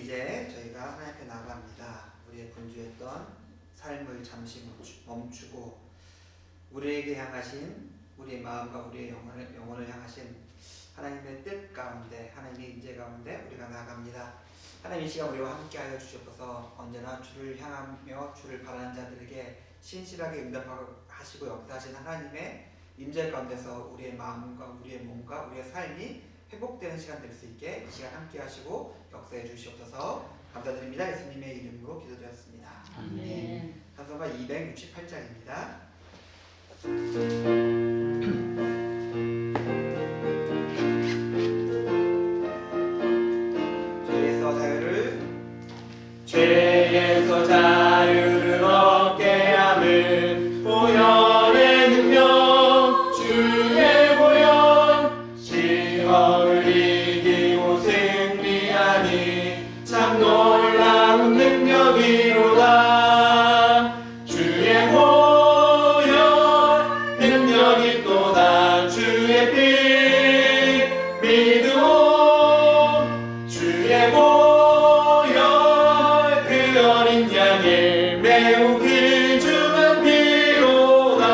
이제 저희가 하나님 앞에 나갑니다. 우리의 분주했던 삶을 잠시 멈추고 우리에게 향하신 우리의 마음과 우리의 영혼을 향하신 하나님의 뜻 가운데, 하나님의 인재 가운데 우리가 나아갑니다. 하나님 이 시간 우리와 함께하여 주시옵소서. 언제나 주를 향하며 주를 바라는 자들에게 신실하게 응답하시고 역사하신 하나님의 임재 가운데서 우리의 마음과 우리의 몸과 우리의 삶이 회복되는 시간 될 수 있게 이 시간 함께 하시고 역사해 주시옵소서. 감사드립니다. 예수님의 이름으로 기도드렸습니다. 아멘. 찬송가 268장입니다. 죄에서 자유를 얻게 함은 보혈의 능력, 주의 보혈. 시험을 이기고 승리하니 참 놀라운 능력이로다. 주의 보혈 능력이 또다. 주의 피 믿으오. 주의 보혈 매우 귀중한 피로다.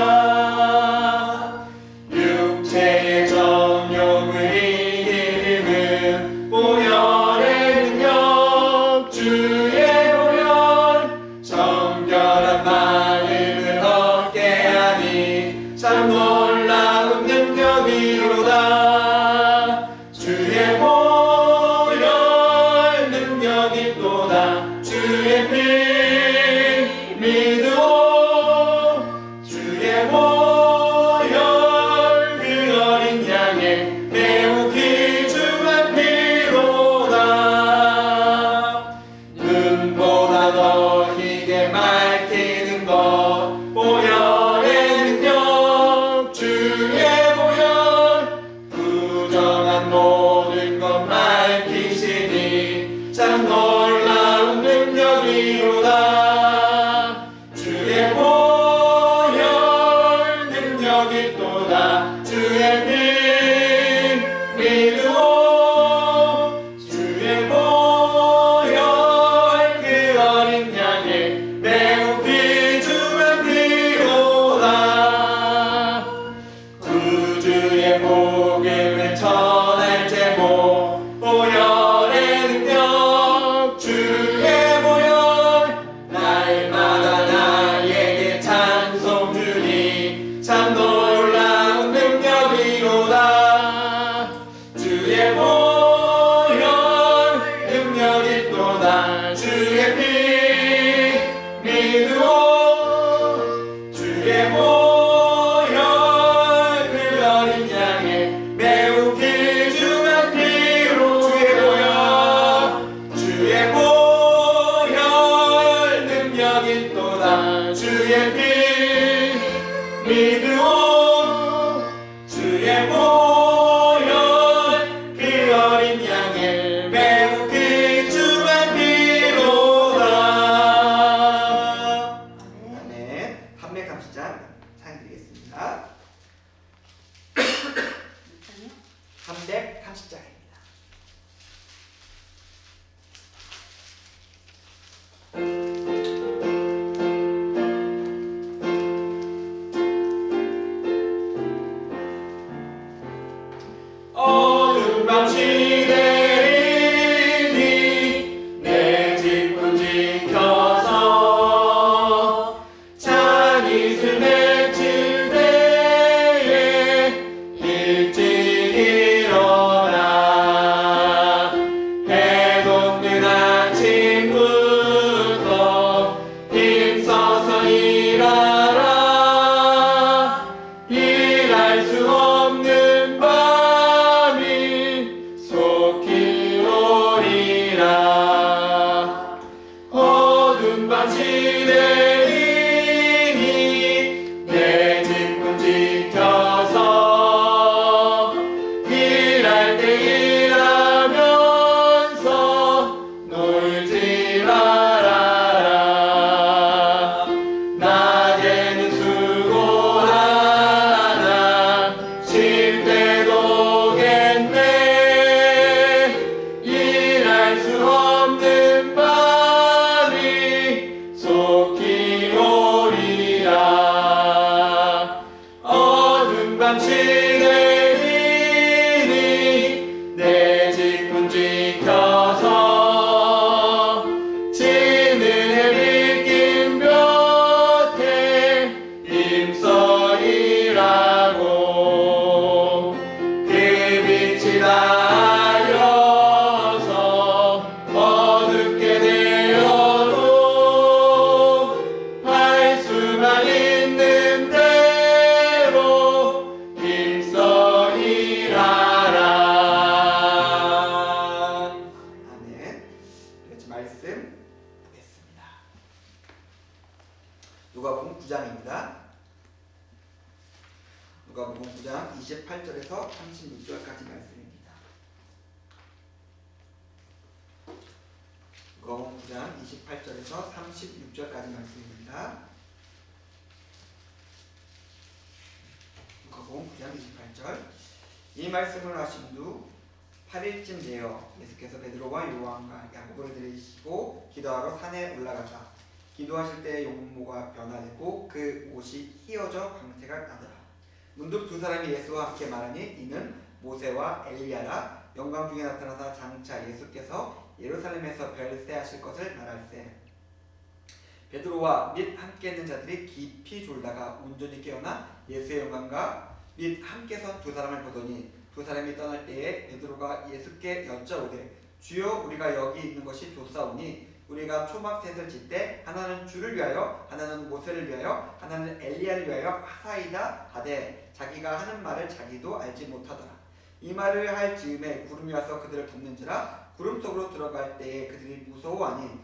육체의 정욕을 이기는 보혈의 능력, 주의 보혈. 정결한 마음을 얻게 하니 참 놀라운 능력이로다. 주의 보혈 능력이 또다. 주의 피 믿으오. 주의 보혈 그 어린 양의 매우 귀중한 피로다. 눈보다 더 희게 밝히는 것, 보혈의 능력, 주의 보혈. 부정한 모든 것 밝히시니 참 놀라운 능력이로다. 주의 보혈 능력이 또다. 주의 피 믿으오. 주의 보혈 그 어린 양의 매우 귀중한 피로다. 구주의 복음을 전할 제목, 보혈의 능력, 주의 보혈. 날마다 나에게 찬송 주니 참 놀라운 능력이로다. 주의 보혈 능력이 또다. 주의 피 믿으오. 주의 보혈 그 어린 양의 매우 귀중한 피로. 주의 보혈 능력이 또다. 주의 피 믿으오. 주의 보혈 그 어린 양의 매우 귀중한 피로다. 아멘. 함백감시장 사용드리겠습니다. 함백감시장입니다. 어둠 밤 시내리니 내 집문 지켜서 잔이슬 맺힐 때에 일찍 일어나 해 돋는 아침부터 힘써서 일하라. 일할 수 없는 밤이 속히 오리라. 어두운 밤 지내리니 내 집문 지켜서 일할 때 일하면서 놀지 말아라. 낮에는 수고하나 당신의 내 직분 지켜서 지는 해 비긴 볕에 힘써 일하고 그 빛이 나여서 어둡게 되어도 할 수만 있는 대로 힘써 일하라. 아멘. 같이 말씀 보겠습니다. 누가복음 9장입니다. 누가복음 9장 28절에서 36절까지 말씀입니다. 누가복음 9장 28절에서 36절까지 말씀입니다. 누가복음 9장 28절. 이 말씀을 하신 후 8일쯤 되어 예수께서 베드로와 요한과 야고보를 데리시고 기도하러 산에 올라가사 기도하실 때 용모가 변화되고 그 옷이 휘어져 광채가 나더라. 문득 두 사람이 예수와 함께 말하니 이는 모세와 엘리야라. 영광 중에 나타나사 장차 예수께서 예루살렘에서 별세하실 것을 말할세. 베드로와 및 함께 있는 자들이 깊이 졸다가 온전히 깨어나 예수의 영광과 및 함께 선 두 사람을 보더니 두 사람이 떠날 때에 베드로가 예수께 여짜오되 주여 우리가 여기 있는 것이 좋사오니 우리가 초막셋을 질 때 하나는 주를 위하여 하나는 모세를 위하여 하나는 엘리야를 위하여 하사이다 하되 자기가 하는 말을 자기도 알지 못하더라. 이 말을 할 즈음에 구름이 와서 그들을 덮는지라. 구름 속으로 들어갈 때에 그들이 무서워하니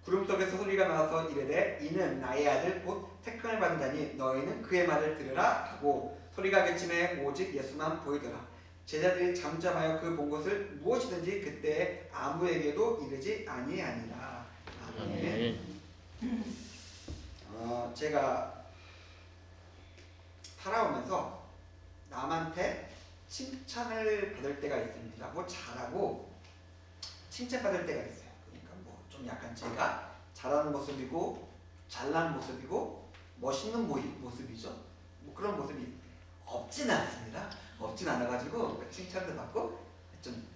구름 속에서 소리가 나와서 이르되 이는 나의 아들 곧 택함을 받은 자니 너희는 그의 말을 들으라 하고 소리가 그침에 오직 예수만 보이더라. 제자들이 잠잠하여 그 본 것을 무엇이든지 그때 아무에게도 이르지 아니하니라. 아멘. 제가 살아오면서 남한테 칭찬을 받을 때가 있습니다. 뭐 잘하고 칭찬받을 때가 있어요. 그러니까 뭐 좀 약간 제가 잘하는 모습이고 잘난 모습이고 멋있는 모습이죠. 뭐 그런 모습이 없지는 않습니다. 없진 않아가지고 칭찬도 받고 좀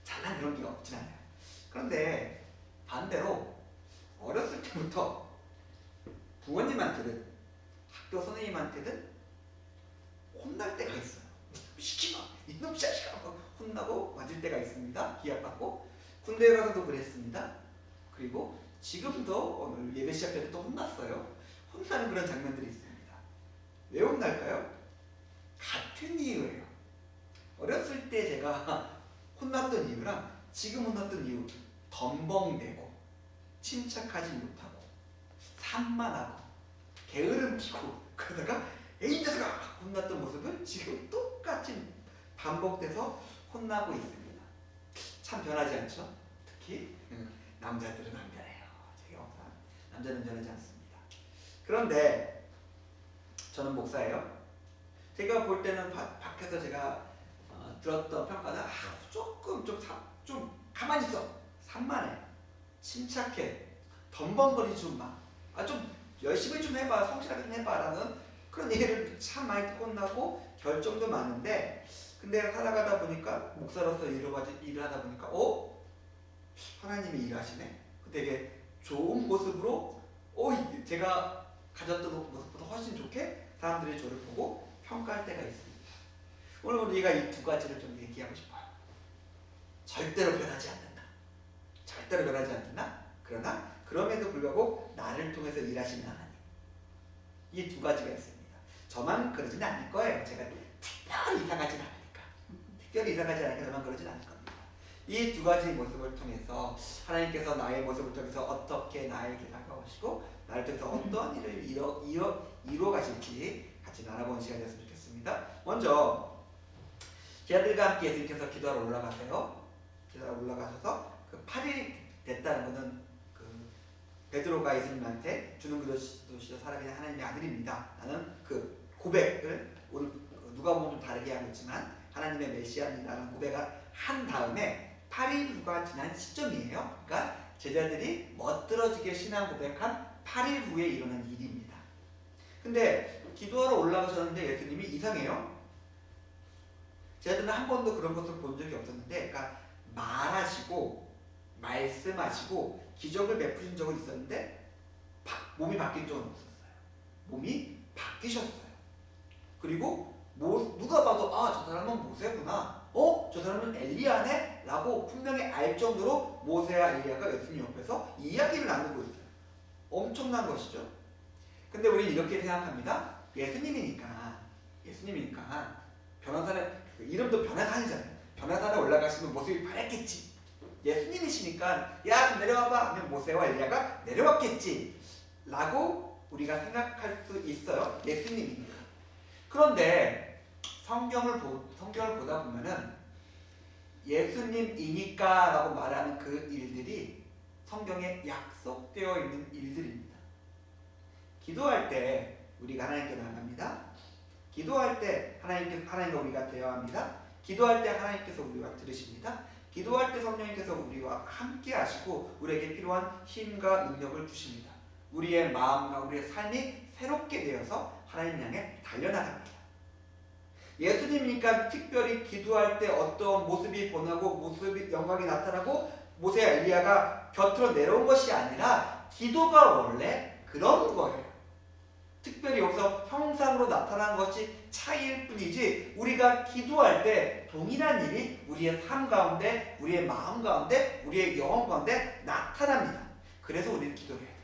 잘난 그런 게 없진 않아요. 그런데 반대로 어렸을 때부터 부모님한테든 학교 선생님한테든 혼날 때가 있어요. 시키마 이놈 자식아 혼나고 맞을 때가 있습니다. 기합받고 군대에 가서도 그랬습니다. 그리고 지금도 오늘 예배 시작 때도 또 혼났어요. 혼나는 그런 장면들이 있습니다. 왜 혼날까요? 같은 이유예요. 어렸을 때 제가 혼났던 이유랑 지금 혼났던 이유, 덤벙대고 침착하지 못하고 산만하고 게으름 피고 그러다가 에이 녀석아 혼났던 모습은 지금 똑같이 반복돼서 혼나고 있습니다. 참 변하지 않죠? 특히 남자들은 안 변해요. 남자는 변하지 않습니다. 그런데 저는 목사예요. 제가 볼 때는 밖에서 제가 들었던 평가는 좀 가만히 있어, 산만해, 침착해, 덤벙거리지 좀 마, 좀 열심히 좀 해봐, 성실하게 좀 해봐라는 그런 얘기를 참 많이 혼나고 결정도 많은데, 근데 살아가다 보니까 목사로서 일을 하다 보니까 하나님이 일하시네. 되게 좋은 모습으로 제가 가졌던 모습보다 훨씬 좋게 사람들이 저를 보고 평가할 때가 있습니다. 오늘 우리가 이 두 가지를 좀 얘기하고 싶어요. 절대로 변하지 않는다. 절대로 변하지 않는다. 그러나 그럼에도 불구하고 나를 통해서 일하시는 하나님. 이 두 가지가 있습니다. 저만 그러지는 않을 거예요. 제가 특별히 이상하진 않으니까. 특별히 이상하지 않으니까 저만 그러진 않을 겁니다. 이 두 가지 모습을 통해서 하나님께서 나의 모습을 통해서 어떻게 나에게 다가오시고 나를 통해서 어떤 일을 이루어 가실지 같이 나눠보는 시간이 됐으면 좋겠습니다. 먼저 제자들과 함께 예수님께서 기도하러 올라가세요. 기도하러 올라가셔서 그 8일 됐다는 것은 그 베드로가 예수님한테 주는 그릇이시여 살아계신 하나님의 아들입니다. 나는 그 고백을 오늘 누가복음은 좀 다르게 하고 있지만 하나님의 메시아입니다라는 고백을 한 다음에 8일 후가 지난 시점이에요. 그러니까 제자들이 멋들어지게 신앙 고백한 8일 후에 일어난 일입니다. 근데 기도하러 올라가셨는데 예수님이 이상해요. 제자들은 한 번도 그런 것을 본 적이 없었는데, 그러니까 말하시고 말씀하시고 기적을 베푸신 적은 있었는데 몸이 바뀐 적은 없었어요. 몸이 바뀌셨어요. 그리고 누가 봐도 아, 저 사람은 모세구나, 저 사람은 엘리야네 라고 분명히 알 정도로 모세와 엘리야가 예수님 옆에서 이야기를 나누고 있어요. 엄청난 것이죠. 근데 우리는 이렇게 생각합니다. 예수님이니까 변호사는, 이름도 변호사이잖아요. 변호사에 올라가시면 모습이 바랬겠지. 예수님이시니까 야, 좀 내려와봐 하면 모세와 엘리야가 내려왔겠지 라고 우리가 생각할 수 있어요. 예수님이니까. 그런데 성경을 보다 보면은 예수님이니까 라고 말하는 그 일들이 성경에 약속되어 있는 일들입니다. 기도할 때 우리가 하나님께 나갑니다. 기도할 때 하나님과 우리가 대화합니다. 기도할 때 하나님께서 우리와 들으십니다. 기도할 때 성령님께서 우리와 함께 하시고 우리에게 필요한 힘과 능력을 주십니다. 우리의 마음과 우리의 삶이 새롭게 되어서 하나님 향해 달려나갑니다. 예수님이니까 특별히 기도할 때 어떤 모습이 변하고 모습이 영광이 나타나고 모세 엘리야가 곁으로 내려온 것이 아니라 기도가 원래 그런 거예요. 특별히 여기서 형상으로 나타난 것이 차이일 뿐이지 우리가 기도할 때 동일한 일이 우리의 삶 가운데, 우리의 마음 가운데, 우리의 영혼 가운데 나타납니다. 그래서 우리는 기도를 해야 돼요.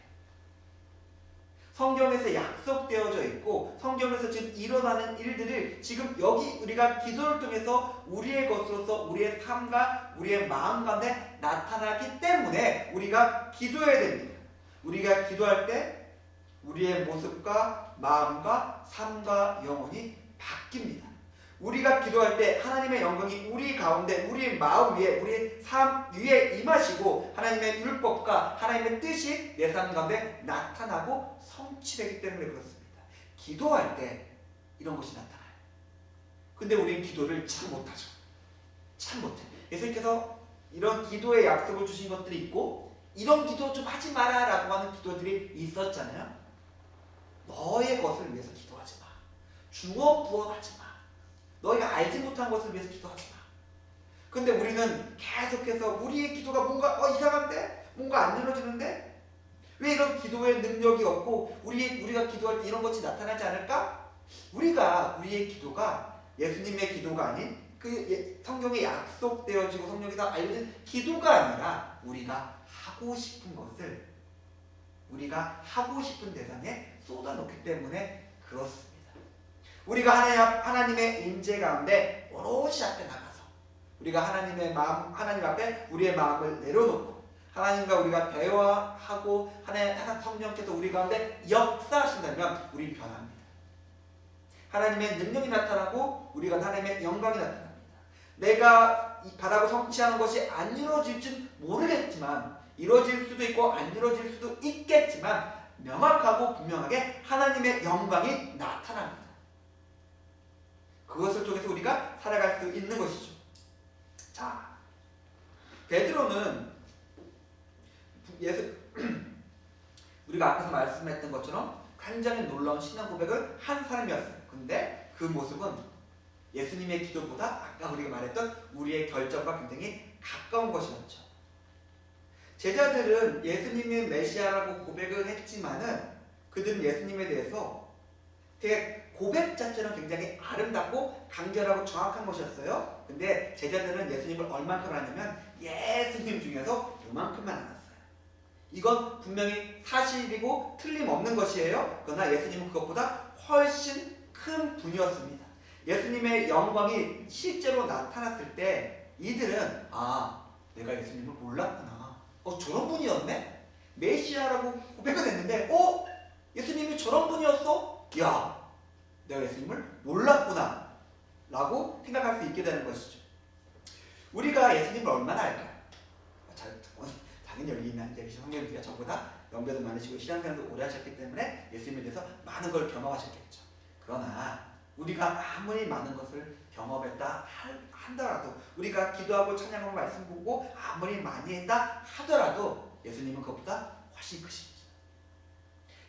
성경에서 약속되어져 있고 성경에서 지금 일어나는 일들을 지금 여기 우리가 기도를 통해서 우리의 것으로서 우리의 삶과 우리의 마음 가운데 나타나기 때문에 우리가 기도해야 됩니다. 우리가 기도할 때 우리의 모습과 마음과 삶과 영혼이 바뀝니다. 우리가 기도할 때 하나님의 영광이 우리 가운데, 우리의 마음 위에, 우리의 삶 위에 임하시고 하나님의 율법과 하나님의 뜻이 내 삶 가운데 나타나고 성취되기 때문에 그렇습니다. 기도할 때 이런 것이 나타나요. 근데 우리는 기도를 참 못하죠. 참 못해. 예수님께서 이런 기도의 약속을 주신 것들이 있고 이런 기도 좀 하지 마라 라고 하는 기도들이 있었잖아요. 너의 것을 위해서 기도하지 마. 중언부언하지 마. 너희가 알지 못한 것을 위해서 기도하지 마. 근데 우리는 계속해서 우리의 기도가 뭔가 이상한데? 뭔가 안 이루어지는데? 왜 이런 기도의 능력이 없고 우리가 기도할 때 이런 것이 나타나지 않을까? 우리의 기도가 예수님의 기도가 아닌 성경에 약속되어지고 성경에서 알려진 기도가 아니라 우리가 하고 싶은 것을 우리가 하고 싶은 대상에 쏟아놓기 때문에 그렇습니다. 우리가 하나님의 임재 가운데 오롯이 앞에 나가서 우리가 하나님 앞에 우리의 마음을 내려놓고 하나님과 우리가 대화하고 하나님 성령께서 우리 가운데 역사하신다면 우리는 변합니다. 하나님의 능력이 나타나고 우리가 하나님의 영광이 나타납니다. 내가 바라고 성취하는 것이 안 이루어질지 모르겠지만 이루어질 수도 있고 안 이루어질 수도 있겠지만 명확하고 분명하게 하나님의 영광이 나타납니다. 그것을 통해서 우리가 살아갈 수 있는 것이죠. 자, 베드로는 우리가 앞에서 말씀했던 것처럼 굉장히 놀라운 신앙 고백을 한 사람이었어요. 근데 그 모습은 예수님의 기도보다 아까 우리가 말했던 우리의 결정과 굉장히 가까운 것이었죠. 제자들은 예수님의 메시아라고 고백을 했지만은 그들은 예수님에 대해서 되게 고백 자체는 굉장히 아름답고 간결하고 정확한 것이었어요. 근데 제자들은 예수님을 얼만큼 알았냐면 예수님 중에서 요만큼만 알았어요. 이건 분명히 사실이고 틀림없는 것이에요. 그러나 예수님은 그것보다 훨씬 큰 분이었습니다. 예수님의 영광이 실제로 나타났을 때 이들은 내가 예수님을 몰랐구나. 저런 분이었네? 메시아라고 고백은 했는데 예수님이 저런 분이었어? 야, 내가 예수님을 몰랐구나 라고 생각할 수 있게 되는 것이죠. 우리가 예수님을 얼마나 알까요? 당연히 여기 있는 성경님께서 저보다 연배도 많으시고 신앙생활도 오래 하셨기 때문에 예수님에 대해서 많은 걸 경험하셨겠죠. 그러나 우리가 아무리 많은 것을 경험했다 하더라도 우리가 기도하고 찬양하고 말씀 보고 아무리 많이 했다 하더라도 예수님은 그것보다 훨씬 크십니다.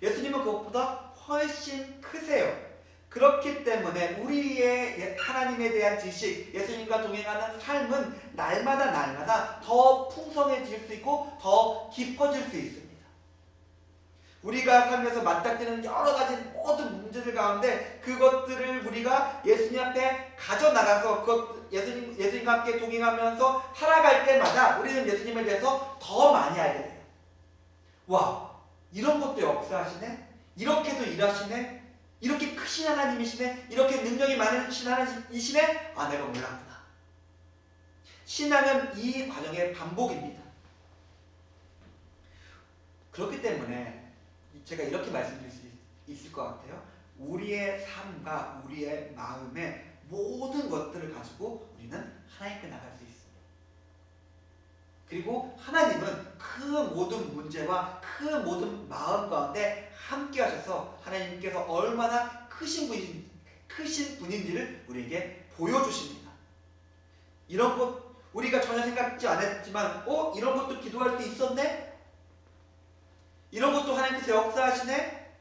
예수님은 그것보다 훨씬 크세요. 그렇기 때문에 우리의 하나님에 대한 지식, 예수님과 동행하는 삶은 날마다 더 풍성해질 수 있고 더 깊어질 수 있습니다. 우리가 살면서 맞닥뜨리는 여러 가지 모든 문제들 가운데 그것들을 우리가 예수님 앞에 가져나가서 예수님과 함께 동행하면서 살아갈 때마다 우리는 예수님에 대해서 더 많이 알게 돼요. 와, 이런 것도 역사하시네? 이렇게도 일하시네? 이렇게 크신 하나님이시네? 이렇게 능력이 많으신 하나님이시네? 아, 내가 몰랐구나. 신앙은 이 과정의 반복입니다. 그렇기 때문에 제가 이렇게 말씀드릴 수 있을 것 같아요. 우리의 삶과 우리의 마음의 모든 것들을 가지고 우리는 하나님께 나갈 수 있습니다. 그리고 하나님은 그 모든 문제와 그 모든 마음 가운데 함께 하셔서 하나님께서 얼마나 크신 분인지를 우리에게 보여주십니다. 이런 것 우리가 전혀 생각지 않았지만 이런 것도 기도할 수 있었네? 이런 것도 하나님께서 역사하시네?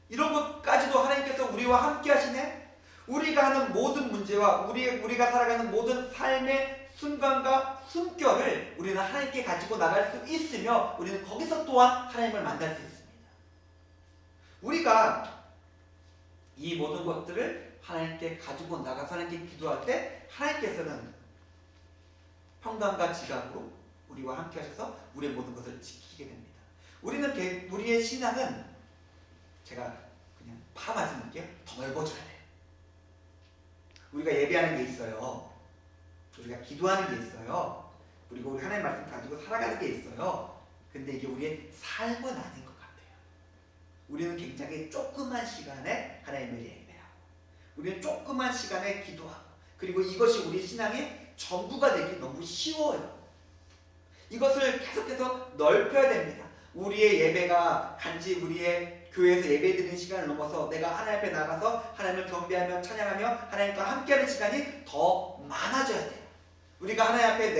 이런 것까지도 하나님께서 우리와 함께 하시네? 우리가 하는 모든 문제와 우리가 살아가는 모든 삶의 순간과 숨결을 우리는 하나님께 가지고 나갈 수 있으며 우리는 거기서 또한 하나님을 만날 수 있습니다. 우리가 이 모든 것들을 하나님께 가지고 나가서 하나님께 기도할 때 하나님께서는 평강과 지각으로 우리와 함께 하셔서 우리의 모든 것을 지키게 됩니다. 우리의 신앙은 제가 그냥 다 말씀드릴게요. 더 넓어져야 돼요. 우리가 예배하는 게 있어요. 우리가 기도하는 게 있어요. 그리고 우리 하나님의 말씀 가지고 살아가는 게 있어요. 근데 이게 우리의 삶은 아닌 것 같아요. 우리는 굉장히 조그만 시간에 하나님을 예배하고 우리는 조그만 시간에 기도하고 그리고 이것이 우리 신앙의 전부가 되기 너무 쉬워요. 이것을 계속해서 넓혀야 됩니다. 우리의 예배가 단지 우리의 교회에서 예배드리는 시간을 넘어서 내가 하나님 앞에 나가서 하나님을 경배하며 찬양하며 하나님과 함께하는 시간이 더 많아져야 돼요. 우리가 하나님 앞에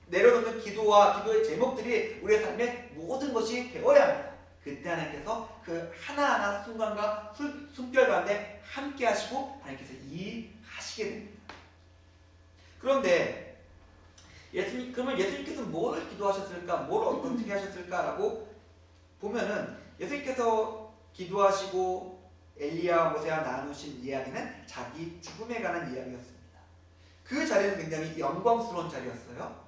내려놓는 기도와 기도의 제목들이 우리의 삶의 모든 것이 되어야 합니다. 그때 하나님께서 그 하나하나 순간과 숨결 가운데 함께 하시고 하나님께서 일하시게 됩니다. 그런데 그러면 예수님께서 뭘 기도하셨을까? 뭘 어떻게 하셨을까라고 보면은 예수님께서 기도하시고 엘리야와 모세와 나누신 이야기는 자기 죽음에 관한 이야기였습니다. 그 자리는 굉장히 영광스러운 자리였어요.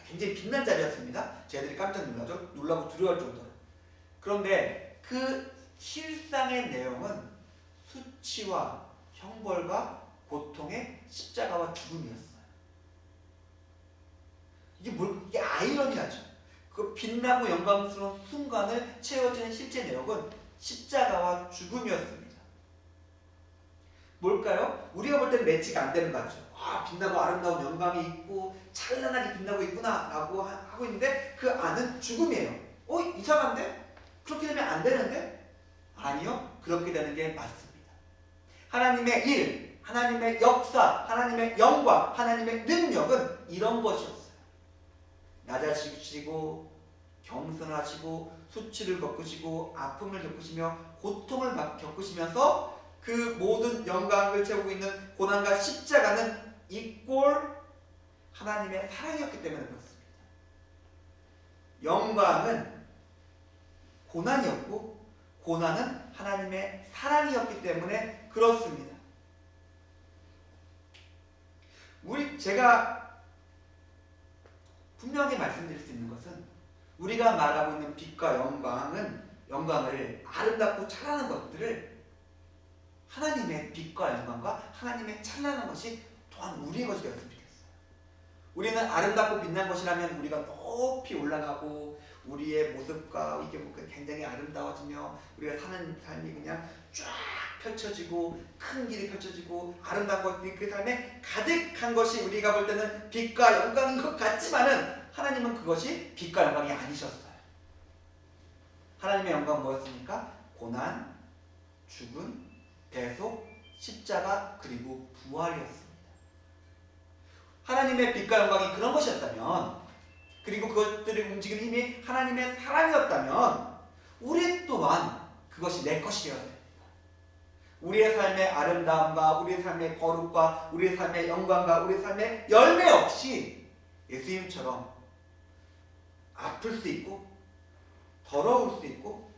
굉장히 빛난 자리였습니다. 쟤들이 깜짝 놀라고 두려워할 정도로. 그런데 그 실상의 내용은 수치와 형벌과 고통의 십자가와 죽음이었어요. 이게 아이러니하죠. 그 빛나고 영광스러운 순간을 채워지는 실제 내용은 십자가와 죽음이었습니다. 뭘까요? 우리가 볼 때는 매치가 안 되는 것 같죠. 빛나고 아름다운 영광이 있고 찬란하게 빛나고 있구나 라고 하고 있는데 그 안은 죽음이에요. 이상한데? 그렇게 되면 안 되는데? 아니요. 그렇게 되는 게 맞습니다. 하나님의 일, 하나님의 역사, 하나님의 영광, 하나님의 능력은 이런 것이었어요. 낮아지시고 겸손하시고 수치를 겪으시고 아픔을 겪으시며 고통을 겪으시면서 그 모든 영광을 채우고 있는 고난과 십자가는 이꼴 하나님의 사랑이었기 때문에 그렇습니다. 영광은 고난이었고 고난은 하나님의 사랑이었기 때문에 그렇습니다. 제가 분명히 말씀드릴 수 있는 것은 우리가 말하고 있는 빛과 영광을 아름답고 찬란한 것들을 하나님의 빛과 영광과 하나님의 찬란한 것이 또한 우리의 것이 되었으면 좋겠어요. 우리는 아름답고 빛난 것이라면 우리가 높이 올라가고 우리의 모습과 이게 굉장히 아름다워지며 우리가 사는 삶이 그냥 쫙 펼쳐지고 큰 길이 펼쳐지고 아름다운 것들이 그 삶에 가득한 것이 우리가 볼 때는 빛과 영광인 것 같지만은 하나님은 그것이 빛과 영광이 아니셨어요. 하나님의 영광은 뭐였습니까? 고난, 죽음, 대속, 십자가 그리고 부활이었습니다. 하나님의 빛과 영광이 그런 것이었다면 그리고 그것들을 움직이는 힘이 하나님의 사랑이었다면 우리 또한 그것이 내 것이 되어야 됩니다. 우리의 삶의 아름다움과 우리의 삶의 거룩과 우리의 삶의 영광과 우리의 삶의 열매 없이 예수님처럼 아플 수 있고 더러울 수 있고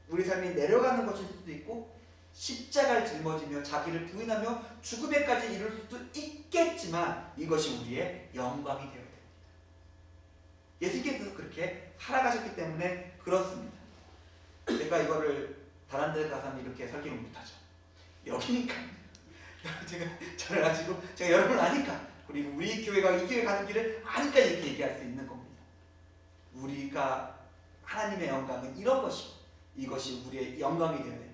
우리 삶이 내려가는 것일 수도 있고 십자가를 짊어지며 자기를 부인하며 죽음에까지 이룰 수도 있겠지만 이것이 우리의 영광이 되어야 됩니다. 예수님께서 그렇게 살아가셨기 때문에 그렇습니다. 제가 이거를 다른 데 가서는 이렇게 설교를 못하죠. 여기니까 제가 저를 아시고 제가 여러분을 아니까 그리고 우리 교회가 이 교회 가는 길을 아니까 이렇게 얘기할 수 있는 겁니다. 우리가 하나님의 영광은 이런 것이고 이것이 우리의 영광이 되어야 됩니다.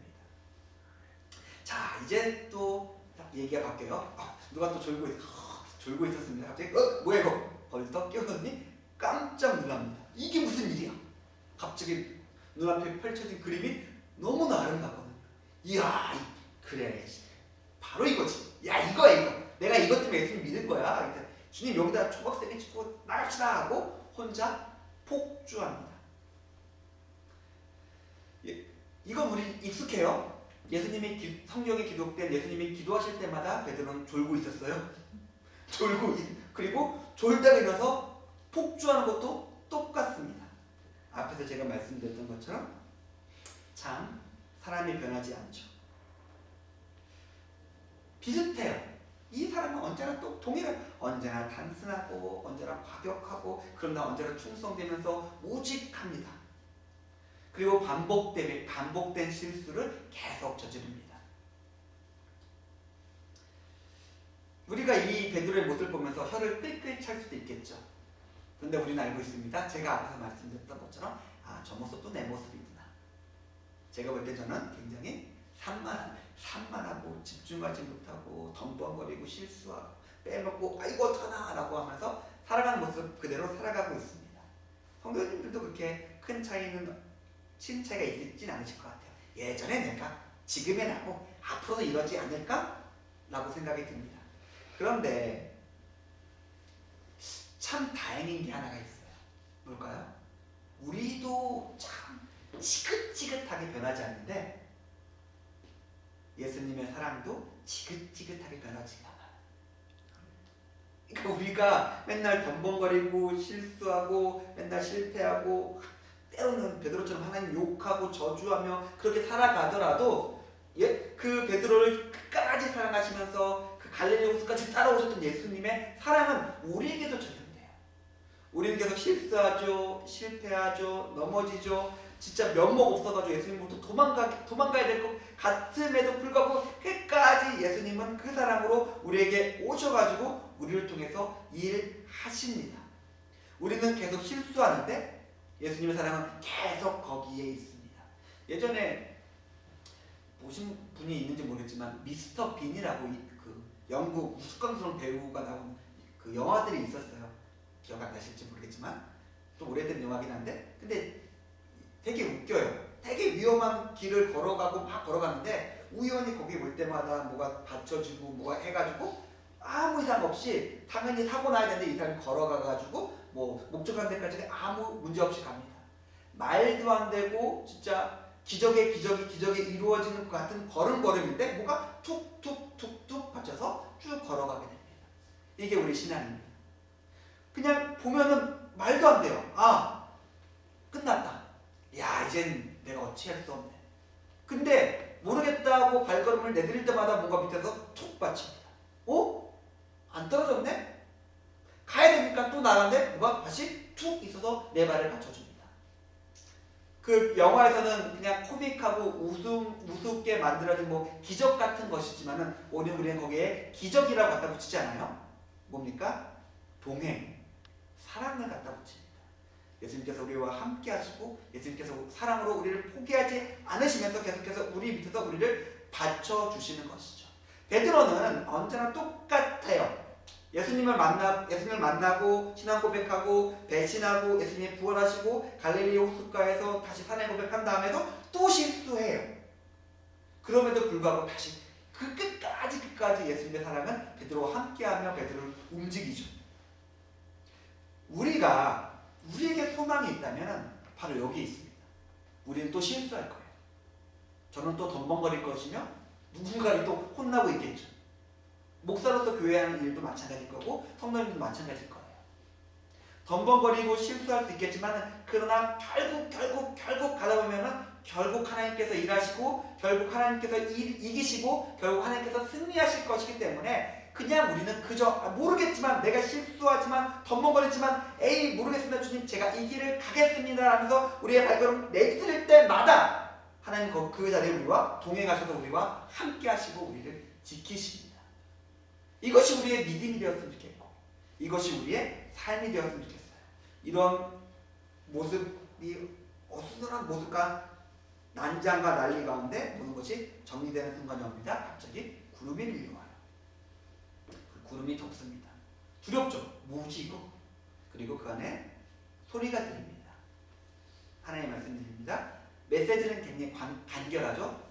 자, 이제 또 얘기가 바뀌어요. 누가 또 졸고 있었습니다. 갑자기 뭐야 이거? 벌떡 깨어났니? 깜짝 놀랍니다. 이게 무슨 일이야? 갑자기 눈앞에 펼쳐진 그림이 너무나 아름답거든요. 이야, 그래, 바로 이거지. 야, 이거야 이거. 내가 이것 때문에 예수님 믿은 거야. 그러니까 주님 여기다 초박세게 찍고 나갑시다 하고 혼자 폭주합니다. 이건 우리 익숙해요. 예수님이 성경에 기록된 예수님이 기도하실 때마다 베드로는 졸고 있었어요. 그리고 졸다가 일어나서 폭주하는 것도 똑같습니다. 앞에서 제가 말씀드렸던 것처럼 참 사람이 변하지 않죠. 비슷해요. 이 사람은 언제나 또 동일한 언제나 단순하고 언제나 과격하고 그러나 언제나 충성되면서 오직합니다. 그리고 반복된 실수를 계속 저지릅니다. 우리가 이 베드로의 모습을 보면서 혀를 끌끌 찰 수도 있겠죠. 그런데 우리는 알고 있습니다. 제가 앞에서 말씀드렸던 것처럼 저 모습도 내 모습이구나. 제가 볼 때 저는 굉장히 산만하고 집중하지 못하고 덤벙거리고 실수하고 빼먹고 아이고 어떡하나 라고 하면서 살아가는 모습 그대로 살아가고 있습니다. 성도님들도 그렇게 큰 차이가 있진 않으실 것 같아요. 예전에 내가 지금의 나고 앞으로도 이러지 않을까? 라고 생각이 듭니다. 그런데 참 다행인 게 하나가 있어요. 뭘까요? 우리도 참 지긋지긋하게 변하지 않는데 예수님의 사랑도 지긋지긋하게 변하지 않아요. 그러니까 우리가 맨날 덤벙거리고 실수하고 맨날 실패하고 때로는 베드로처럼 하나님 욕하고 저주하며 그렇게 살아가더라도 그 베드로를 끝까지 사랑하시면서 그 갈릴리 호수까지 따라오셨던 예수님의 사랑은 우리에게도 적용돼요. 우리는 계속 실수하죠, 실패하죠, 넘어지죠. 진짜 면목 없어가지고 예수님부터 도망가야 될 것 같음에도 불구하고 끝까지 예수님은 그 사랑으로 우리에게 오셔가지고 우리를 통해서 일하십니다. 우리는 계속 실수하는데 예수님의 사랑은 계속 거기에 있습니다. 예전에 보신 분이 있는지 모르겠지만 미스터 빈이라고 그 영국 우스꽝스러운 배우가 나온 그 영화들이 있었어요. 기억 안 나실지 모르겠지만 좀 오래된 영화긴 한데 근데 되게 웃겨요. 되게 위험한 길을 걸어가는데 우연히 거기 올 때마다 뭐가 받쳐지고 뭐가 해가지고 아무 이상 없이 당연히 사고 나야 되는데 이 사람이 걸어가가지고 뭐 목적한 데까지 아무 문제 없이 갑니다. 말도 안 되고 진짜 기적이 이루어지는 것 같은 걸음인데 뭐가 툭툭툭툭 받쳐서 쭉 걸어가게 됩니다. 이게 우리 신앙입니다. 그냥 보면은 말도 안 돼요. 끝났다. 야, 이젠 내가 어찌할 수 없네. 근데 모르겠다고 발걸음을 내디딜 때마다 뭔가 밑에서 툭 받칩니다. 안 떨어졌네? 가야 되니까 또 나가는데 뭐가 다시 툭 있어서 내 발을 받쳐줍니다. 그 영화에서는 그냥 코믹하고 우습게 만들어진 뭐 기적 같은 것이지만은 오늘 우리는 거기에 기적이라고 갖다 붙이지 않아요? 뭡니까? 동행, 사랑을 갖다 붙입니다. 예수님께서 우리와 함께 하시고 예수님께서 사랑으로 우리를 포기하지 않으시면서 계속해서 우리 밑에서 우리를 받쳐주시는 것이죠. 베드로는 언제나 똑같아요. 예수님을 만나고 신앙 고백하고 배신하고 예수님이 부활하시고 갈릴리 호숫가에서 다시 산에 고백한 다음에도 또 실수해요. 그럼에도 불구하고 다시 끝까지 예수님의 사랑은 베드로와 함께하며 베드로를 움직이죠. 우리에게 소망이 있다면 바로 여기 있습니다. 우리는 또 실수할 거예요. 저는 또 덤벙거릴 것이며 누군가를 또 혼나고 있겠죠. 목사로서 교회 하는 일도 마찬가지일 거고 성도님도 마찬가지일 거예요. 덤벙거리고 실수할 수 있겠지만 그러나 결국 가다 보면은 결국 하나님께서 일하시고 결국 하나님께서 이기시고 결국 하나님께서 승리하실 것이기 때문에 그냥 우리는 그저 모르겠지만 내가 실수하지만 덤벙거리지만 에이 모르겠습니다 주님 제가 이 길을 가겠습니다 하면서 우리의 발걸음 내디딜 때마다 하나님 그 자리에 우리와 동행하셔서 우리와 함께 하시고 우리를 지키십니다. 이것이 우리의 믿음이 되었으면 좋겠고 이것이 우리의 삶이 되었으면 좋겠어요. 이런 모습이 어수선한 모습과 난장과 난리 가운데 모든 것이 정리되는 순간이 옵니다. 갑자기 구름이 밀려와요. 그 구름이 덮습니다. 두렵죠. 뭐지 이거? 그리고 그 안에 소리가 들립니다. 하나님의 말씀 드립니다. 메시지는 굉장히 간결하죠.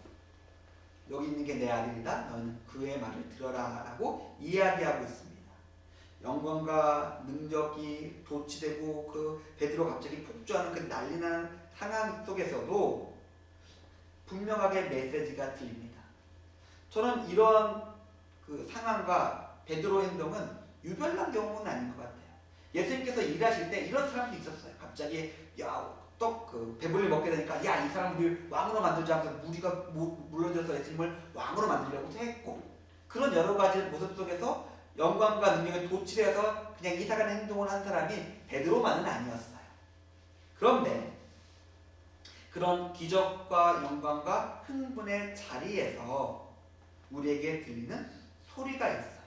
여기 있는 게 내 아들이다. 너는 그의 말을 들어라 라고 이야기하고 있습니다. 영광과 능력이 도취되고 그 베드로 갑자기 폭주하는 그 난리난 상황 속에서도 분명하게 메시지가 들립니다. 저는 이런 그 상황과 베드로 행동은 유별난 경우는 아닌 것 같아요. 예수님께서 일하실 때 이런 사람도 있었어요. 갑자기 그 배불리 먹게 되니까 이 사람 우리 왕으로 만들자 하면서 무리가 물러들어서 예수님을 왕으로 만들려고 했고 그런 여러 가지 모습 속에서 영광과 능력에 도취해서 그냥 이상한 행동을 한 사람이 베드로만은 아니었어요. 그런데 그런 기적과 영광과 흥분의 자리에서 우리에게 들리는 소리가 있어요.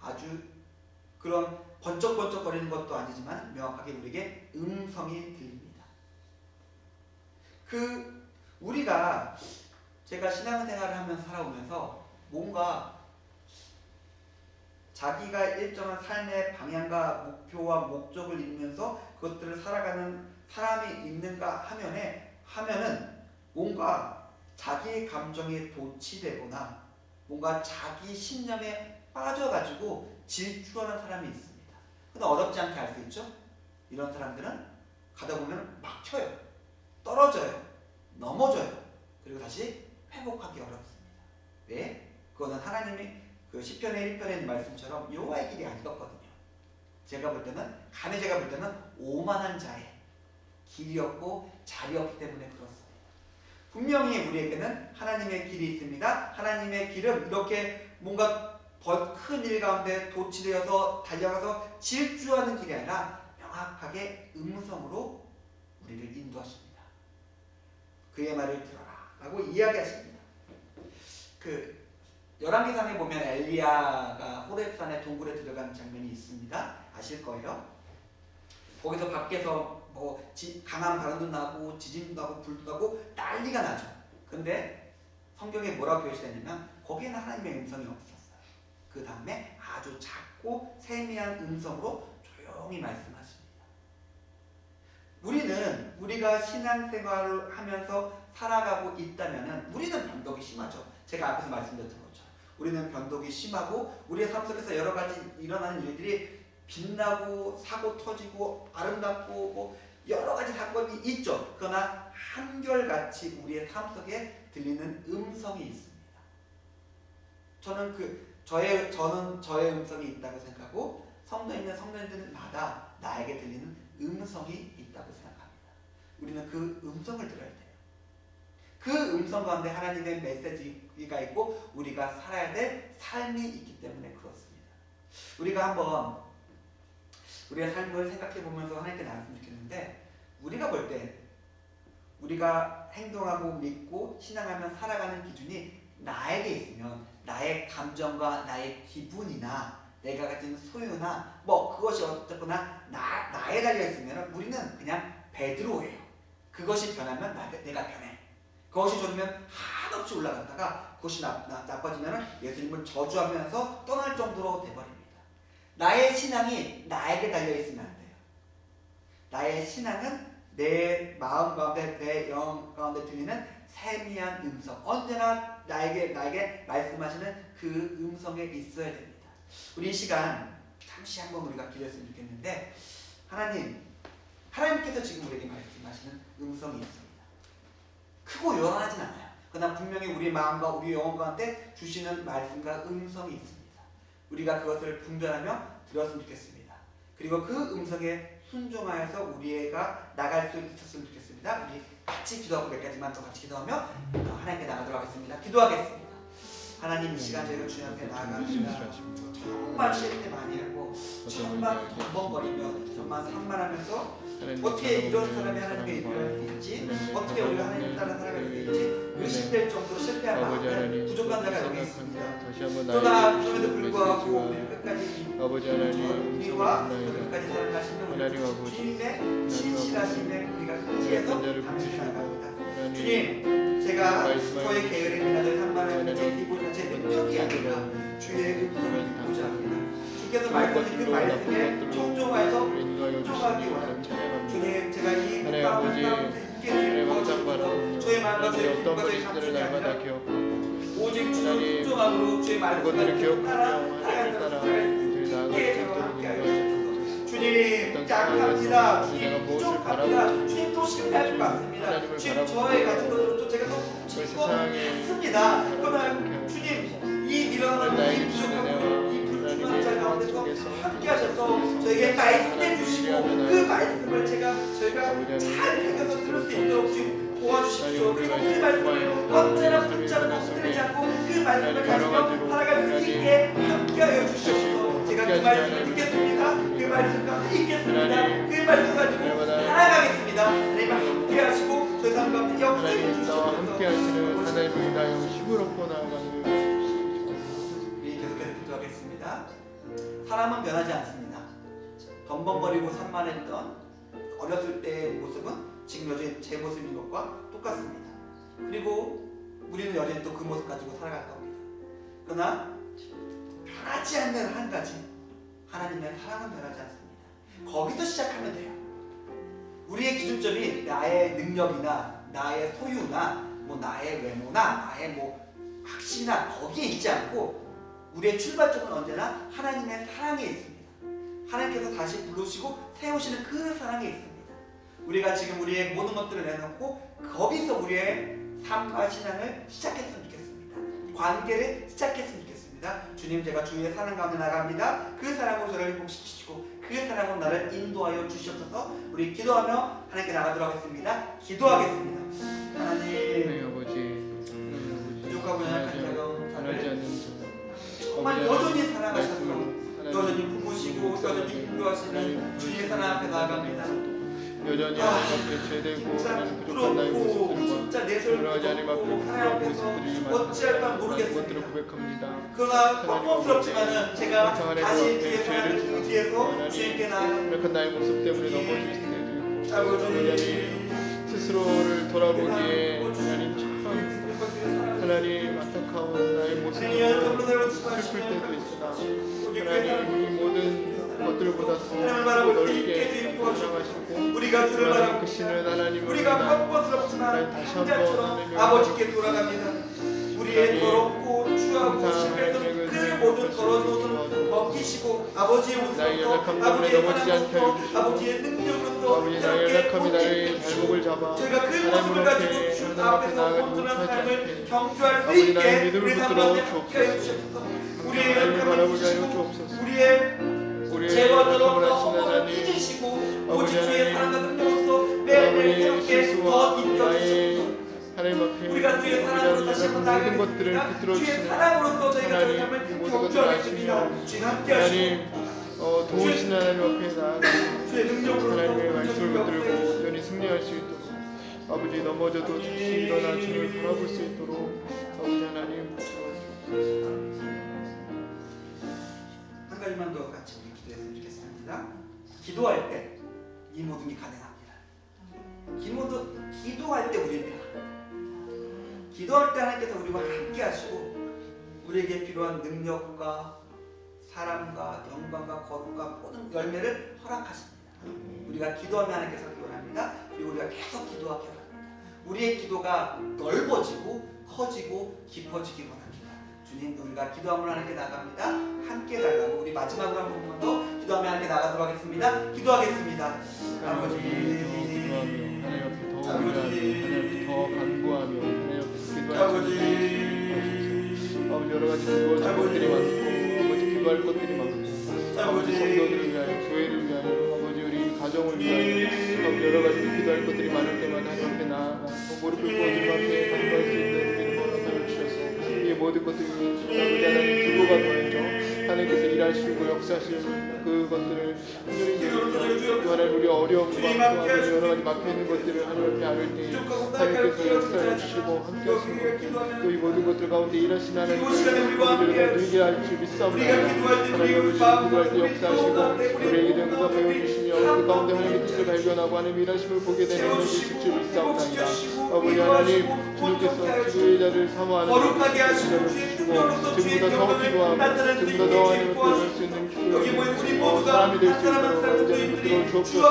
아주 그런 번쩍번쩍거리는 것도 아니지만 명확하게 우리에게 음성이 들립니다. 우리가 제가 신앙생활을 하면서 살아오면서 뭔가 자기가 일정한 삶의 방향과 목표와 목적을 이루면서 그것들을 살아가는 사람이 있는가 하면은 뭔가 자기의 감정에 도취되거나 뭔가 자기 신념에 빠져가지고 질주하는 사람이 있습니다. 근데 어렵지 않게 알 수 있죠? 이런 사람들은 가다 보면 막혀요. 떨어져요. 넘어져요. 그리고 다시 회복하기 어렵습니다. 왜? 그거는 하나님이 그 시편의 1편의 말씀처럼 여호와의 길이 아니었거든요. 제가 볼 때는 오만한 자의 길이었고 자리였기 때문에 그렇습니다. 분명히 우리에게는 하나님의 길이 있습니다. 하나님의 길은 이렇게 뭔가 큰 일 가운데 도취되어서 달려가서 질주하는 길이 아니라 명확하게 음성으로 우리를 인도하십니다. 그의 말을 들어라 라고 이야기하십니다. 열왕기상에 보면 엘리야가 호렙산의 동굴에 들어가는 장면이 있습니다. 아실 거예요. 거기서 밖에서 강한 바람도 나고 지진도 나고 불도 나고 난리가 나죠. 근데 성경에 뭐라고 표시되냐면 거기에는 하나님의 음성이 없었어요. 그 다음에 아주 작고 세미한 음성으로 조용히 말씀하십니다. 우리가 신앙생활을 하면서 살아가고 있다면 우리는 변덕이 심하죠. 제가 앞에서 말씀드렸던 것처럼 우리는 변덕이 심하고 우리의 삶 속에서 여러 가지 일어나는 일들이 빛나고 사고 터지고 아름답고 여러 가지 사건이 있죠. 그러나 한결같이 우리의 삶 속에 들리는 음성이 있습니다. 저는 저의 음성이 있다고 생각하고 성도에 있는 성도님들마다 나에게 들리는 음성이 있다고 생각합니다. 우리는 그 음성을 들어야 돼요. 그 음성 가운데 하나님의 메시지가 있고 우리가 살아야 될 삶이 있기 때문에 그렇습니다. 우리가 한번 우리의 삶을 생각해 보면서 하나님께 나왔으면 좋겠는데 우리가 볼 때 우리가 행동하고 믿고 신앙하며 살아가는 기준이 나에게 있으면 나의 감정과 나의 기분이나 내가 가진 소유나 그것이 어쨌거나 나에 달려있으면 우리는 그냥 베드로예요. 그것이 변하면 내가 변해. 그것이 좋으면 한없이 올라갔다가 그것이 나빠지면 예수님을 저주하면서 떠날 정도로 돼버립니다. 나의 신앙이 나에게 달려있으면 안 돼요. 나의 신앙은 내 마음 가운데 내 영 가운데 들리는 세미한 음성, 언제나 나에게 말씀하시는 그 음성에 있어야 됩니다. 우리 이 시간 잠시 한번 우리가 기도했으면 좋겠는데 하나님께서 지금 우리에게 말씀하시는 음성이 있습니다. 크고 요란하진 않아요. 그러나 분명히 우리 마음과 우리 영혼 가운데 주시는 말씀과 음성이 있습니다. 우리가 그것을 분별하며 들었으면 좋겠습니다. 그리고 그 음성에 순종하여서 우리가 나갈 수 있었으면 좋겠습니다. 우리 같이 기도하고 몇 가지만 더 같이 기도하며 하나님께 나가도록 하겠습니다. 기도하겠습니다. 하나님 이 시간 저희가 주님 앞에 나아갑니다. 정말 실패 많이 하고 정말 벙벙거리며 정말 산만하면서 어떻게 이런 사람이 하나님께 일할 수 있지? 어떻게 우리가 하나님 따라 살아갈 수 있지? 의심될 정도로 실패한 마음에 부족한 자가 여기 있습니다. 그러나 그럼에도 불구하고 우리는 끝까지 우리와 끝까지 사랑하시는 우리 주님의 진실하심에 우리가 의지해서 당신을 나갑니다. 주님, 제가 저의 게으름이나 제 산만함이나 제 기분이나 제 능력이 아니라 주의 음성을 듣고자 합니다. 주께서 말씀하신 그 말씀에 청종하여서 순종하기 원합니다. 주님, 제가 이 가운데 있게 주시고 저의 마음과 저의 기분과 저의 감정이 아니라 오직 주의 순종함으로 주의 말씀을 따라 있게 저와 함께하여 주옵소서. 주님, 약합니다. 주님, 부족합니다. 주님, 또 실패할 것 같습니다. 주님, 저의 가진 것으로 또 제가 또 훔칠 것 같습니다. 그러나 주님, 이 밀어나는 이 부족함을 이 불순한 자 가운데서 함께하셔서 저에게 말씀해 주시고 그 말씀을 저희가 잘 새겨서 들을 수 있도록 주님 도와주십시오. 그리고 그 말씀을 언제나 붙잡고 흔들리지 않고 그 말씀을 가지고 살아갈 수 있게 함께하여 주시옵소서. 제가 그 말씀을 듣겠습니다. 그 말씀과 함께 있겠습니다. 그 말씀 가지고 살아가겠습니다. 하나님 함께하시고 저희 삶 가운데 역사해 주시옵소서. 함께하시는 하나님을 인하여 힘을 얻고 나아가는 우리 계속해서 기도하겠습니다. 사람은 변하지 않습니다. 덤벙거리고 산만했던 어렸을 때의 모습은 지금 여전히 제 모습인 것과 똑같습니다. 그리고 우리는 여전히 또 그 모습 가지고 살아갈 겁니다. 그러나 변하지 않는 한 가지, 하나님의 사랑은 변하지 않습니다. 거기서 시작하면 돼요. 우리의 기준점이 나의 능력이나 나의 소유나 나의 외모나 나의 학식이나 거기에 있지 않고 우리의 출발점은 언제나 하나님의 사랑에 있습니다. 하나님께서 다시 부르시고 세우시는 그 사랑에 있습니다. 우리가 지금 우리의 모든 것들을 내놓고 거기서 우리의 삶과 신앙을 시작했으면 좋겠습니다. 관계를 시작했으면 좋겠습니다. 주님, 제가 주의 사랑 가운데 나갑니다. 그 사랑으로 저를 회복시키시고 그 사랑으로 나를 인도하여 주시옵소서. 우리 기도하며 하나님께 나가도록 하겠습니다. 기도하겠습니다. 하나님, 아버지 부족하고 연약한 자가 변하지 않는 정말 여전히 사랑하셔서 여전히 부으시고 여전히 인도하시는 주님의 사랑 앞에 나아갑니다. 여전히 앞에 죄되고 하나님 부족한 나의 모습들과 여러 가지 하나님 앞에 부족한 모습들이 어찌할 바 많은 것들을 모르겠습니다. 고백합니다. 그러나 뻔뻔스럽지만은 제가 다시 주의 사랑을 의지해서 주님께 나아갑니다. 이렇게 나의 모습 때문에 넘어질 때도 있고 아버지, 스스로를 돌아보기에 하나님 안타까운 나의 모습을 슬플 때도 있으나 하나님 이 모든 것들보다 더 넓게 사랑하시고 우리가 주를 바라보고 그 신은 하나님을 우리가 위하여 뻔뻔스럽지만 다시 한자처럼 한번 아버지께 돌아갑니다. 우리의 더럽고 추하고 실패했던 그 모든 더러운 옷을 벗기시고 아버지의 모습으로서 아버지의 사랑으로서 아버지의 능력으로서 아버지 나의 연약함이 나의 발목을 잡아 저희가 그 모습을 하나님 가지고 주 앞에 하나님 앞에 앞에서 나아가지 온전한 못하지 삶을 않게 경주할 수 아버지 나의 있게 믿음을 우리 삶 붙들어 가운데 주옵소서. 함께해 주옵소서. 우리의 하나님을 연약함을 바라보게 하여 잊으시고 주옵소서. 우리의 죄와 더러움과 허물을 잊으시고 오직 주의 사랑과 능력으로서 매일매일 새롭게 더 입혀주시옵소서. 하나님 앞에 우리가 주의 사랑으로 다시 한번 모든 것들을 나아가겠습니다. 붙들어 주의 주시는 사랑으로서 저희가 저희 하나님 삶을 모든 것들을 경주하겠습니다. 아시며 주님 함께 하시고 하나님 도우신 하나님 앞에 나아가 주의 능력으로서 하나님의 말씀을 역사해 붙들고 주시옵소서. 온전히 승리할 수 있도록 아버지 넘어져도 다시 일어나 주님을 바라볼 수 있도록 아버지 하나님 한 가지만 더 같이 우리 기도했으면 좋겠습니다. 기도할 때 이 모든 게 가능합니다. 기도할 때 우리는 변합니다. 기도할 때 하나님께서 우리와 함께 하시고 우리에게 필요한 능력과 사랑과 영광과 거룩과 모든 열매를 허락하십니다. 우리가 기도하면 하나님께서 기원합니다. 그리고 우리가 계속 기도하기 원합니다. 우리의 기도가 넓어지고 커지고 깊어지기 원합니다. 주님, 우리가 기도하면 하나님께 나갑니다. 함께 달라고 우리 마지막으로 한 번만 더 기도하며 함께 나가도록 하겠습니다. 기도하겠습니다. 아버지, 하나님 앞에 더 간구하며 하나님 앞에 기도할 여러 가지 기도할 것들이 많고 아버지 기도할 것들이 많고 아버지 성도들을 위하여 교회를 위하여 아버지 우리 가정을 위하여 아버지 여러 가지 기도할 것들이 많을 때마다 하나님 앞에 나아가 무릎을 꿇고 주님 앞에 간구할 수 있는 믿음을 허락하여 주셔서 이 모든 것들이 아버지 하나님 기도가 보였죠. 하나님께서 일하시고 역사하시는 그것들을 또 하나님 우리 어려움과 아버지 여러 가지 막혀있는 것들을 하나님 앞에 아뢰 때 하나님께서 역사해 주시고 함께 하시는 것들 또 이 모든 것들 가운데 일하시는 하나님께서 우리를 누리게 할 줄 믿사옵나이다. 하나님 우리 기도할 때 역사하시고 우리에게 대한 응답하여 주시며 그 가운데 하나님의 뜻을 발견하고 하나님의 일하심을 보게 되는 은혜를 주실 줄 믿사옵나이다. 아버지 하나님 주님께서 기도의 자를 사모하는 거룩하게 하시고 지금보다 더 기도하고 지금보다 더 하나님을 구할 수 있는 사람이 될 수 있도록 아버지 하나님 붙들어 주옵소서.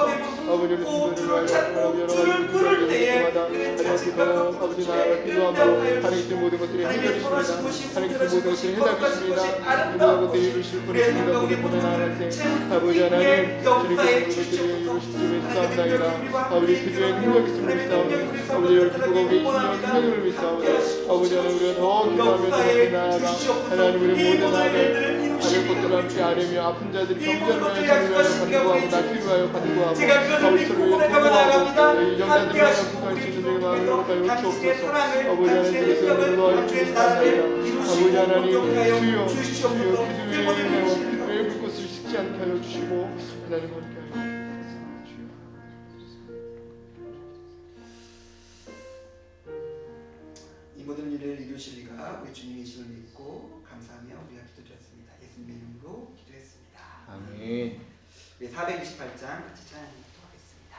아버지 우리 성도를 위하여 여러 가지 기도를 때마다 하나님께 더 아버지 나아가 기도함으로 하나님께 모든 것들이 해결이십니다. 하나님께 모든 것들이 해답이십니다. 모든 것들이 이루실 분이십니다. 우리 보내 나아갈 때 아버지 하나님 주님께서 모든 것들이 이루실 줄 믿사옵나이다. 아버지 그 주에 능력 있음을 믿사옵나이다. 아버지 여러 기도가 우리 인생의 능력을 믿사옵나이다. 아버지 하나님 우리가 더 기도하며 주님께 나아가 하나님 우리 모든 아들 아들 것들을 함께 아뢰며 아픈 자들이 경전을 하여 주를 위하여 간구하고 낫기를 위하여 간구하고 아버지 서로 위해 간구하고 이 영자들을 위하여 구할 수 있는 내 마음을 허락하여 주옵소서. 아버지 하나님 그래서 오늘 너희 주님 감사합니다. 아버지 하나님 주여 기도의 은혜와 기도의 불꽃을 식지 않게 하여 주시고 하나님 함께 하여 주시옵소서. 이 모든 일을 이루실 리가 우리 주님이심을 믿고 감사하며 우리가 기도드렸습니다. 예수님의 이름으로 기도했습니다. 아멘. 우리 428장 같이 찬양하도록 하겠습니다.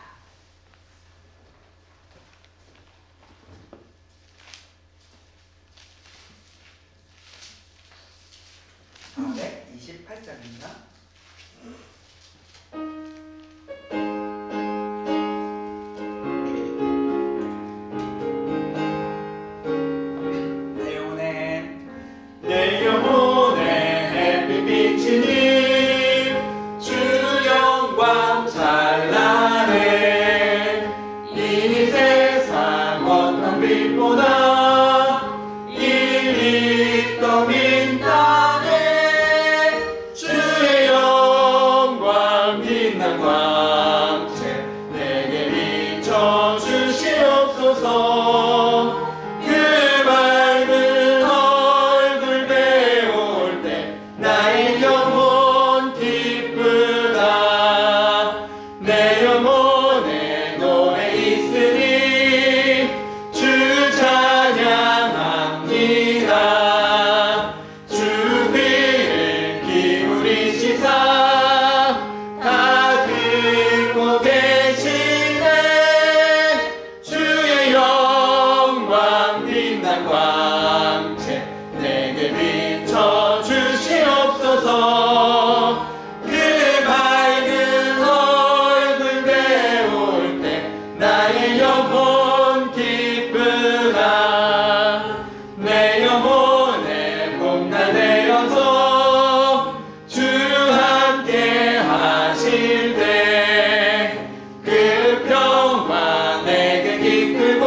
428장입니다. 내 영혼의 햇빛 비치니 주 영광 찬란해. 이 세상 어떤 빛보다 일리 떠민 땅에 주의 영광 빛난 광채 내게 비춰 주시옵소서. 그 밝은 얼굴 배울 때 나의 영혼 기쁘다. 내 영혼에 노래 있으니 주 찬양합니다. 주 귀를 기울이시사 다 듣고 계시네. 주의 영광 빛난 광채 내게 비춰 주시옵소서. 그 밝은 얼굴 배울 때 나의 영혼 기쁘다. 내 영혼에 봄날 되어서 주 함께 하실 때 그 평화 내게 이끌고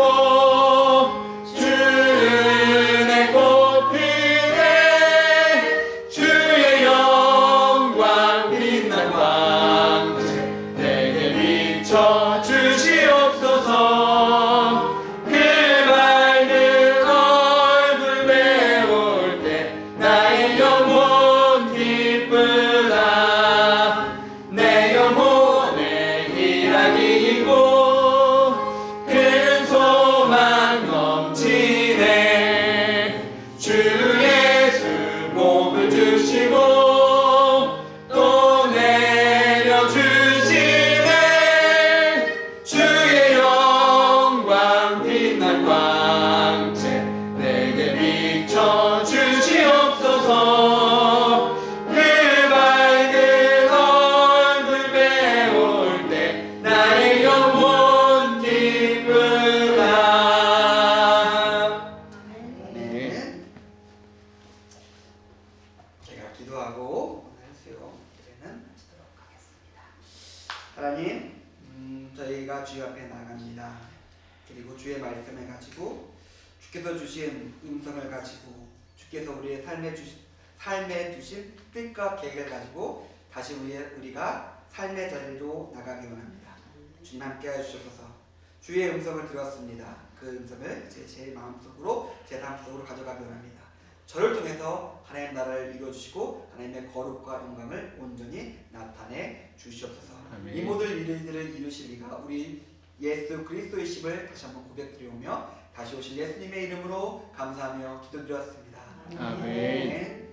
주 은혜 꽃피네. 주의 영광 빛난 광채 내게 비춰 주시옵소서. 그 밝은 얼굴 배울 때 나의 영혼 기쁘다. 내 영혼에 희락이 있고 큰 소망 넘치네. 주 예수 복을 주시고 또 내려주시네. 주의 영광 빛난 광채 내게 비춰 주시옵소서. 그 밝은 얼굴 배울 때 나의 영혼 기쁘다. 아멘. 제가 기도하고 오늘 수요 예배는 마치도록 하겠습니다. 하나님, 저희가 주의 앞에 나갑니다. 그리고 주의 말씀을 가지고 주께서 주신 음성을 가지고 주께서 우리의 삶에 두신 뜻과 계획을 가지고 다시 우리가 삶의 자리로 나가기 원합니다. 주님 함께하여 주셔서 주의 음성을 들었습니다. 그 음성을 제 마음속으로 제 삶속으로 가져가기 원합니다. 저를 통해서 하나님 나라를 이루어주시고 하나님의 거룩과 영광을 온전히 나타내 주시옵소서. 아멘. 이 모든 일들을 이루실 이가 우리 예수 그리스도이심을 다시 한번 고백드리오며 다시 오실 예수님의 이름으로 감사하며 기도드렸습니다. 아멘. 아멘.